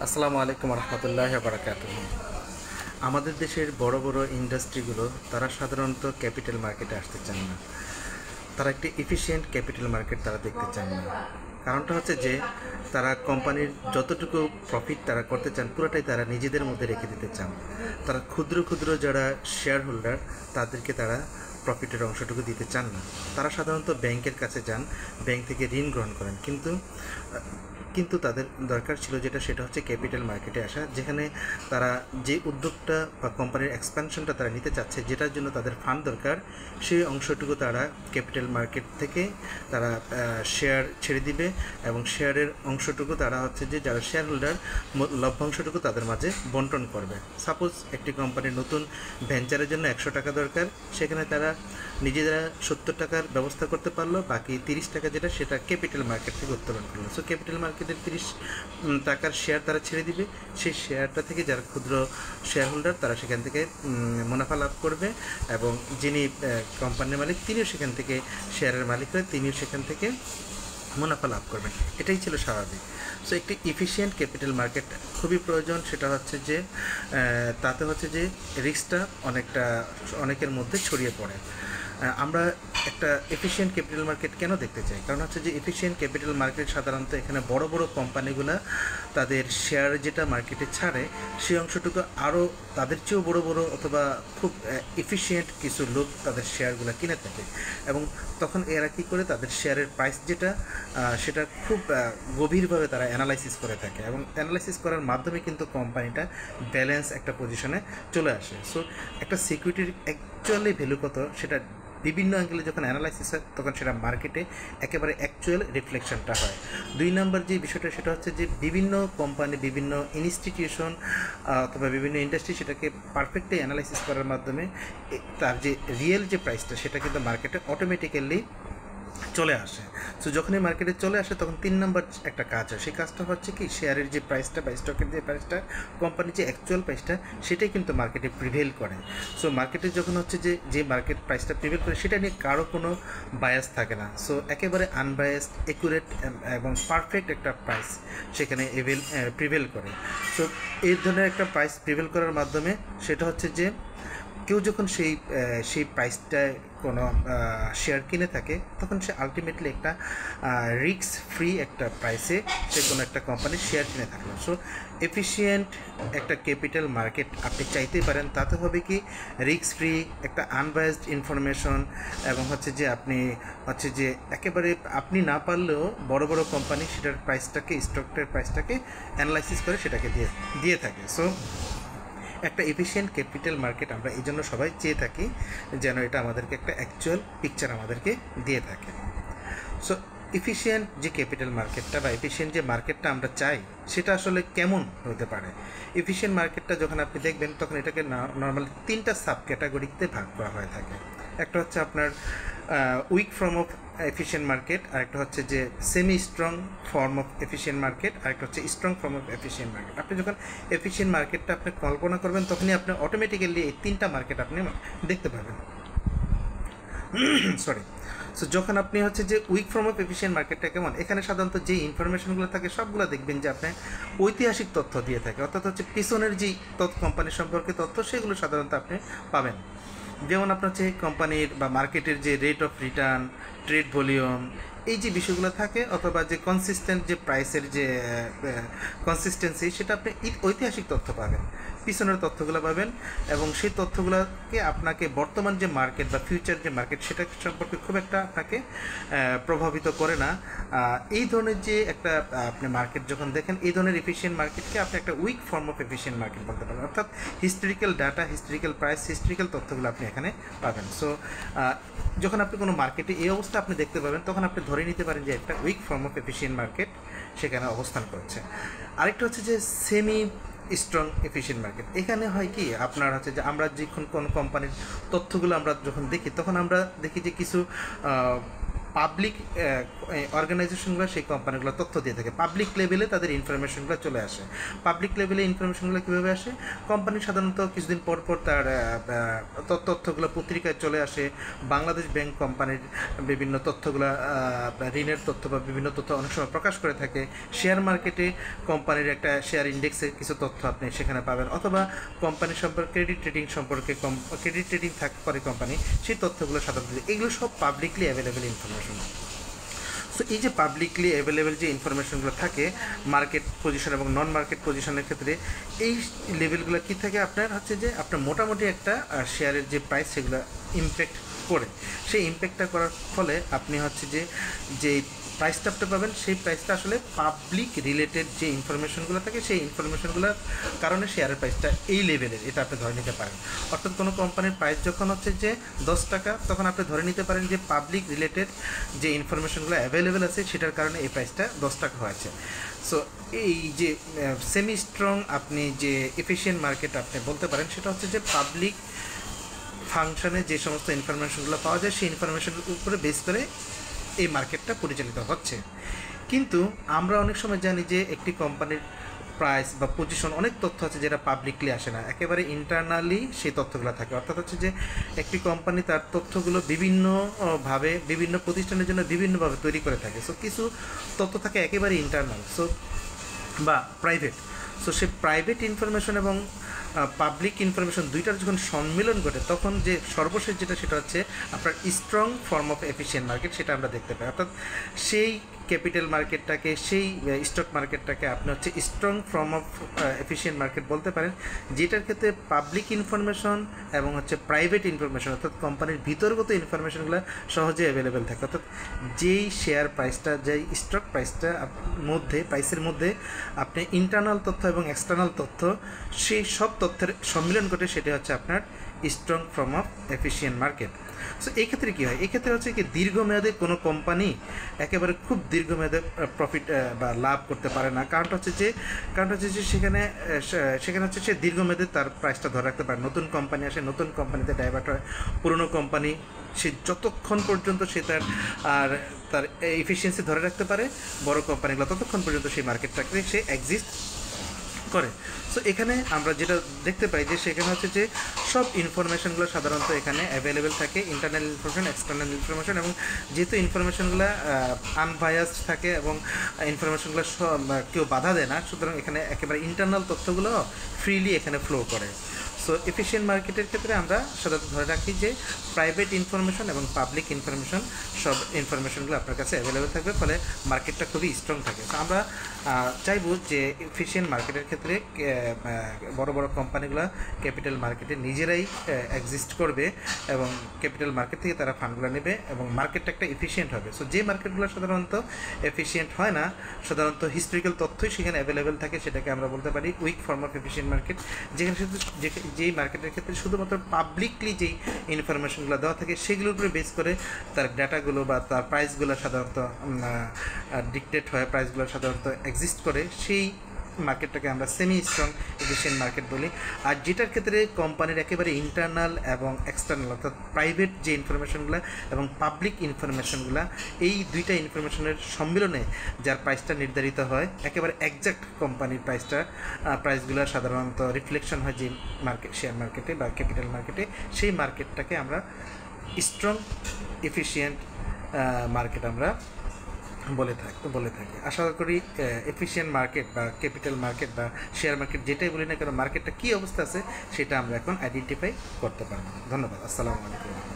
আসসালামু আলাইকুম রহমতুল্লাহ বারাকাতুহ। আমাদের দেশের বড় বড় ইন্ডাস্ট্রিগুলো তারা সাধারণত ক্যাপিটাল মার্কেটে আসতে চান না। তারা একটি এফিশিয়েন্ট ক্যাপিটাল মার্কেট তারা দেখতে চান না। কারণটা হচ্ছে যে তারা কোম্পানির যতটুকু প্রফিট তারা করতে চান পুরোটাই তারা নিজেদের মধ্যে রেখে দিতে চান। তারা ক্ষুদ্র ক্ষুদ্র যারা শেয়ার হোল্ডার তাদেরকে তারা প্রফিটের অংশটুকু দিতে চান না। তারা সাধারণত ব্যাংকের কাছে যান, ব্যাংক থেকে ঋণ গ্রহণ করেন, কিন্তু তাদের দরকার ছিল সেটা হচ্ছে ক্যাপিটাল মার্কেটে আসা, যেখানে তারা যে উদ্যোগটা বা কোম্পানির এক্সপ্যানশনটা তারা নিতে চাচ্ছে, যেটার জন্য তাদের ফান্ড দরকার, সেই অংশটুকু তারা ক্যাপিটাল মার্কেট থেকে তারা শেয়ার ছেড়ে দিবে এবং শেয়ারের অংশটুকু তারা যারা শেয়ার হোল্ডার লভ্যাংশটুকু তাদের মাঝে বন্টন করবে। সাপোজ একটি কোম্পানির নতুন ভেঞ্চারের জন্য 100 টাকা দরকার, সেখানে তারা নিজেরা 70 টাকার ব্যবস্থা করতে পারলো, বাকি 30 টাকা সেটা ক্যাপিটাল মার্কেট থেকে উত্তোলন করলো। সো ক্যাপিটাল মার্কেটের 30 টাকার শেয়ার তারা ছেড়ে দিবে। সেই শেয়ারটা থেকে যারা ক্ষুদ্র শেয়ার হোল্ডার তারা সেখান থেকে মুনাফা লাভ করবে, এবং যিনি কোম্পানির মালিক তিনিও সেখান থেকে শেয়ারের মালিক হয়ে তিনিও সেখান থেকে মুনাফা লাভ করবেন। এটাই ছিল স্বাভাবিক। সো একটি এফিশিয়েন্ট ক্যাপিটাল মার্কেট খুবই প্রয়োজন। সেটা তাতে রিস্কটা অনেকের মধ্যে ছড়িয়ে পড়ে। আমরা একটা এফিশিয়েন্ট ক্যাপিটাল মার্কেট কেন দেখতে চাই? কারণ এফিশিয়েন্ট ক্যাপিটাল মার্কেট সাধারণত এখানে বড় বড় কোম্পানিগুলো তাদের শেয়ার যেটা মার্কেটে ছাড়ে সেই অংশটুকু আরও তাদের চেয়েও বড় বড় অথবা খুব এফিশিয়েন্ট কিছু লোক তাদের শেয়ারগুলো কিনে থাকে, এবং তখন এরা কী করে তাদের শেয়ারের প্রাইস সেটা খুব গভীরভাবে তারা অ্যানালাইসিস করে থাকে, এবং অ্যানালাইসিস করার মাধ্যমে কিন্তু কোম্পানিটা ব্যালেন্স একটা পজিশনে চলে আসে। সো একটা সিকিউরিটির অ্যাকচুয়ালি ভ্যালু কত সেটা বিভিন্ন অ্যাঙ্গেলে যখন অ্যানালাইসিস হয় তখন সেটা মার্কেটে একেবারে অ্যাকচুয়াল রিফ্লেকশনটা হয়। 2 নম্বর যে বিষয়টা সেটা হচ্ছে যে বিভিন্ন কোম্পানি, বিভিন্ন ইনস্টিটিউশন অথবা বিভিন্ন ইন্ডাস্ট্রি সেটাকে পারফেক্টলি অ্যানালাইসিস করার মাধ্যমে তার যে রিয়েল যে প্রাইসটা সেটা কিন্তু মার্কেটে অটোমেটিক্যালি চলে আসে। সো যখনই মার্কেটে চলে আসে তখন 3 নম্বর একটা কাজ হয়। সেই কাজটা হচ্ছে কি, শেয়ারের যে প্রাইসটা বা স্টকের যে প্রাইসটা, কোম্পানির যে অ্যাকচুয়াল প্রাইসটা সেটাই কিন্তু মার্কেটে প্রিভেল করে। সো মার্কেটে যখন যে মার্কেট প্রাইসটা প্রিভেল করে সেটা নিয়ে কারো কোনো বায়াস থাকে না। সো একেবারে আনবায়াসড, অ্যাকুরেট এবং পারফেক্ট একটা প্রাইস সেখানে প্রিভেল করে। সো এই ধরনের একটা প্রাইস প্রিভেল করার মাধ্যমে সেটা কেউ যখন সেই প্রাইসটায় কোনো শেয়ার কিনে থাকে তখন সে আলটিমেটলি একটা রিস্ক ফ্রি একটা প্রাইসে সে কোনো একটা কোম্পানির শেয়ার কিনে থাকলো। সো এফিশিয়েন্ট একটা ক্যাপিটাল মার্কেট আপনি চাইতেই পারেন। তাতে হবে কি, রিস্ক ফ্রি একটা আনবায়াসড ইনফরমেশন, এবং একেবারে আপনি না পারলেও বড় বড় কোম্পানি সেটার স্টকের প্রাইসটাকে অ্যানালাইসিস করে সেটাকে দিয়ে থাকে। সো একটা এফিশিয়েন্ট ক্যাপিটাল মার্কেট আমরা এই জন্য সবাই চেয়ে থাকি, যেন এটা আমাদেরকে একটা অ্যাকচুয়াল পিকচার আমাদেরকে দিয়ে থাকে। সো এফিশিয়েন্ট যে ক্যাপিটাল মার্কেটটা বা এফিশিয়েন্ট যে মার্কেটটা আমরা চাই সেটা আসলে কেমন হতে পারে? এফিশিয়েন্ট মার্কেটটা যখন আপনি দেখবেন তখন এটাকে নর্মালি 3টা সাব ক্যাটাগরিতে ভাগ করা হয়ে থাকে। একটা হচ্ছে আপনার weak form of efficient market, আরেকটা হচ্ছে যে semi strong form of efficient market, আরেকটা হচ্ছে strong form of efficient market. আপনি যখন এফিশিয়েন্ট মার্কেটটা আপনি কল্পনা করবেন তখনই আপনি অটোমেটিক্যালি এই 3টা মার্কেট আপনি দেখতে পাবেন। সরি। সো যখন আপনি উইক ফর্ম অফ এফিশিয়েন্ট মার্কেটটা কেমন, এখানে সাধারণত যে ইনফরমেশনগুলো থাকে সবগুলো দেখবেন যে আপনি ঐতিহাসিক তথ্য দিয়ে থাকে, অর্থাৎ পিছনের যেই কোম্পানি সম্পর্কে তথ্য সেগুলো সাধারণত আপনি পাবেন। যেমন আপনার কোম্পানির বা মার্কেটের যে rate of return, trade volume, এই যে বিষয়গুলো থাকে, অথবা যে কনসিস্টেন্ট যে প্রাইসের যে কনসিস্টেন্সি, সেটা আপনি ঐতিহাসিক তথ্য পাবেন, পিছনের তথ্যগুলো পাবেন, এবং সেই তথ্যগুলোকে আপনাকে বর্তমান যে মার্কেট বা ফিউচার যে মার্কেট সেটা সম্পর্কে খুব একটা আপনাকে প্রভাবিত করে না। এই ধরনের যে একটা আপনি মার্কেট যখন দেখেন, এই ধরনের এফিশিয়েন্ট মার্কেটকে আপনি একটা weak form of efficient market বলতে পারেন, অর্থাৎ historical data, historical price, historical তথ্যগুলো আপনি এখানে পাবেন। সো যখন আপনি কোনো মার্কেটে এই অবস্থা আপনি দেখতে পাবেন তখন আপনি ধরে নিতে পারেন যে একটা weak form of efficient market সেখানে অবস্থান করছে। আরেকটা হচ্ছে যে সেমি স্ট্রং এফিশিয়েন্ট মার্কেট। এখানে হয় কি, আপনার যে আমরা যখন কোনো কোম্পানির তথ্যগুলো আমরা যখন দেখি তখন আমরা দেখি যে কিছু পাবলিক অর্গানাইজেশনগুলো সেই কোম্পানিগুলো তথ্য দিয়ে থাকে, পাবলিক লেভেলে তাদের ইনফরমেশনগুলো চলে আসে। পাবলিক লেভেলে ইনফরমেশনগুলো কীভাবে আসে? কোম্পানি সাধারণত কিছুদিন পর পর তার তথ্যগুলো পত্রিকায় চলে আসে। বাংলাদেশ ব্যাংক কোম্পানির বিভিন্ন তথ্যগুলো, ঋণের তথ্য বা বিভিন্ন তথ্য অনেক সময় প্রকাশ করে থাকে। শেয়ার মার্কেটে কোম্পানির একটা শেয়ার ইন্ডেক্সের কিছু তথ্য আপনি সেখানে পাবেন, অথবা কোম্পানি সম্পর্কে ক্রেডিট রেটিং সম্পর্কে, ক্রেডিট রেটিং করে কোম্পানি, সেই তথ্যগুলো সাধারণত এগুলো সব পাবলিকলি অ্যাভেলেবেল ইনফরমেশন। সো এই যে পাবলিকলি অ্যাভেলেবেল যে ইনফরমেশনগুলো থাকে মার্কেট পজিশন এবং নন মার্কেট পজিশনের ক্ষেত্রে, এই লেভেলগুলো কী থাকে আপনার হচ্ছে যে আপনার মোটামুটি একটা শেয়ারের যে প্রাইস সেগুলো ইমপ্যাক্ট করে। সেই ইমপ্যাক্টটা করার ফলে আপনি হচ্ছে যে প্রাইসটা আপনি পাবেন, সেই প্রাইসটা আসলে পাবলিক রিলেটেড যে ইনফরমেশনগুলো থাকে সেই ইনফরমেশনগুলোর কারণে শেয়ারের প্রাইসটা এই লেভেলের, এটা আপনি ধরে নিতে পারেন। অর্থাৎ কোনো কোম্পানির প্রাইস যখন হচ্ছে যে 10 টাকা, তখন আপনি ধরে নিতে পারেন যে পাবলিক রিলেটেড যে ইনফরমেশনগুলো অ্যাভেলেবেল আছে সেটার কারণে এই প্রাইসটা 10 টাকা হয়েছে। সো এই যে সেমি স্ট্রং আপনি যে এফিশিয়েন্ট মার্কেট আপনি বলতে পারেন, সেটা হচ্ছে যে পাবলিক ফাংশনে যে সমস্ত ইনফরমেশনগুলো পাওয়া যায় সেই ইনফরমেশনের উপরে বেস করে এই মার্কেটটা পরিচালিত হচ্ছে। কিন্তু আমরা অনেক সময় জানি যে একটি কোম্পানির প্রাইস বা পজিশন, অনেক তথ্য আছে যেটা পাবলিকলি আসে না, একেবারে ইন্টারনালি সেই তথ্যগুলো থাকে। অর্থাৎ হচ্ছে যে একটি কোম্পানি তার তথ্যগুলো বিভিন্নভাবে বিভিন্ন প্রতিষ্ঠানের জন্য বিভিন্নভাবে তৈরি করে থাকে। সো কিছু তথ্য থাকে একেবারে ইন্টারনাল বা প্রাইভেট। সো সে প্রাইভেট ইনফরমেশন এবং পাবলিক ইনফরমেশন দুইটার যখন সম্মিলন ঘটে, তখন যে সর্বশেষ যেটা সেটা হচ্ছে আপনার strong form of efficient market, সেটা আমরা দেখতে পাই। অর্থাৎ সেই ক্যাপিটাল মার্কেটটাকে, সেই স্টক মার্কেটটাকে আপনি হচ্ছে strong form of efficient market বলতে পারেন, যেটার ক্ষেত্রে পাবলিক ইনফরমেশন এবং হচ্ছে প্রাইভেট ইনফরমেশন অর্থাৎ কোম্পানির ভিতরগত ইনফরমেশনগুলো সহজে অ্যাভেলেবেল থাকে। অর্থাৎ যেই শেয়ার প্রাইসটা, যেই স্টক প্রাইসের মধ্যে আপনি ইন্টারনাল তথ্য এবং এক্সটার্নাল তথ্য, সেই সব তথ্যের সম্মিলন ঘটে, সেটা হচ্ছে আপনার strong form of efficient market. So এই ক্ষেত্রে কী হয়? এক্ষেত্রে হচ্ছে কি দীর্ঘমেয়াদে কোনো কোম্পানি একেবারে খুব দীর্ঘমেয়াদে প্রফিট বা লাভ করতে পারে না। কারণটা হচ্ছে যে সেখানে হচ্ছে সে দীর্ঘমেয়াদে তার প্রাইসটা ধরে রাখতে পারে। নতুন কোম্পানি আসে, নতুন কোম্পানিতে ডাইভার্ট হয়। পুরনো কোম্পানি সে যতক্ষণ পর্যন্ত সে তার এফিসিয়েন্সি ধরে রাখতে পারে, বড় কোম্পানিগুলো ততক্ষণ পর্যন্ত সেই মার্কেটটাকে সে এক্সিস্ট করে। সো এখানে আমরা যেটা দেখতে পাই যে সেখানে হচ্ছে যে সব ইনফরমেশনগুলো সাধারণত এখানে অ্যাভেলেবেল থাকে, ইন্টারনাল ইনফরমেশন, এক্সটার্নাল ইনফরমেশন, এবং যেহেতু ইনফরমেশনগুলো আনবায়াসড থাকে এবং ইনফরমেশনগুলো কেউ বাধা দেয় না, সুতরাং এখানে একেবারে ইন্টারনাল তথ্যগুলো ফ্রিলি এখানে ফ্লো করে। সো এফিশিয়েন্ট মার্কেটের ক্ষেত্রে আমরা সাধারণত ধরে রাখি যে প্রাইভেট ইনফরমেশন এবং পাবলিক ইনফরমেশন, সব ইনফরমেশনগুলো আপনার কাছে অ্যাভেলেবেল থাকবে, ফলে মার্কেটটা খুবই স্ট্রং থাকে। সো আমরা চাইব যে এফিশিয়েন্ট মার্কেটের ক্ষেত্রে বড় বড় কোম্পানিগুলো ক্যাপিটাল মার্কেটে নিজেরাই এক্সিস্ট করবে এবং ক্যাপিটাল মার্কেট থেকে তারা ফান্ডগুলো নেবে এবং মার্কেটটা একটা এফিশিয়েন্ট হবে। সো যে মার্কেটগুলো সাধারণত এফিশিয়েন্ট হয় না, সাধারণত হিস্টোরিক্যাল তথ্যই সেখানে অ্যাভেলেবেল থাকে, সেটাকে আমরা বলতে পারি weak form of efficient market. যেখানে শুধু যেই মার্কেটের ক্ষেত্রে শুধুমাত্র পাবলিকলি যেই ইনফরমেশনগুলো দেওয়া থাকে সেগুলোর উপরে বেস করে তার ডাটাগুলো বা তার প্রাইসগুলো সাধারণত ডিকটেট হয়, প্রাইসগুলো সাধারণত এক্সিস্ট করে, সেই মার্কেটটাকে আমরা সেমি স্ট্রং এফিশিয়েন্ট মার্কেট বলি। আর যেটার ক্ষেত্রে কোম্পানির একেবারে ইন্টারনাল এবং এক্সটার্নাল অর্থাৎ প্রাইভেট যে ইনফরমেশনগুলো এবং পাবলিক ইনফরমেশনগুলো, এই দুইটা ইনফরমেশনের সম্মিলনে যার প্রাইসটা নির্ধারিত হয়, একেবারে একজ্যাক্ট কোম্পানির প্রাইসগুলো সাধারণত রিফ্লেকশন হয় যে শেয়ার মার্কেটে বা ক্যাপিটাল মার্কেটে, সেই মার্কেটটাকে আমরা স্ট্রং এফিশিয়েন্ট মার্কেট আমরা বলে থাকি। আশা করি এফিশিয়েন্ট মার্কেট বা ক্যাপিটাল মার্কেট বা শেয়ার মার্কেট যেটাই বলি না কেন, মার্কেটটা কী অবস্থা আছে সেটা আমরা এখন আইডেন্টিফাই করতে পারবো। ধন্যবাদ। আসসালামু আলাইকুম।